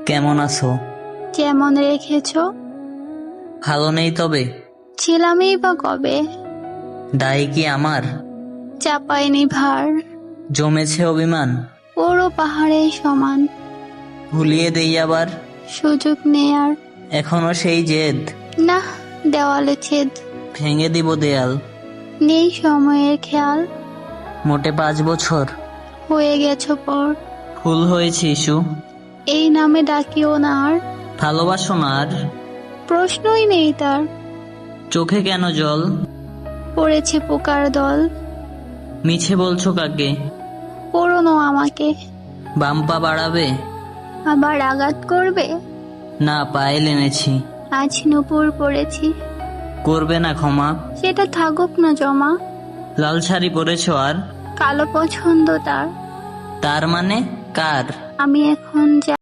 কেমন আছো? যেমন রেখেছো। ভালো নেই তবে? ছিলামই বা কবে, দায় কি আমার? চাপাইনি ভার, জমেছে অভিমান, পুরো পাহাড়ের সমান। ভুলিয়ে দেই আবার, সুযোগ নেয়ার এখনো সেই জেদ, না, দেওয়ালে ছেদ। ভেঙে দিব দেয়াল। নেই সময়ের খেয়াল, মোটে 5 বছর হয়ে গেছো পর। ফুল হয়েছে ইস্যু, এই নামে ডাকিও না আর, ভালোবাসো না আর। প্রশ্নই নেই তার। চোখে কেন জল? পড়েছে পোকার দল, মিছে বলছো কাকে? পুরনো আমাকে। বাম্পা বাড়াবে? আবার আঘাত করবে, না, পায়েল এনেছি। আজ নূপুর পড়েছি। করবে না ক্ষমা? সেটা থাকুক না জমা, লাল শাড়ি পরেছো আর? কালো পছন্দ তার। তার মানে কার? আমি এখন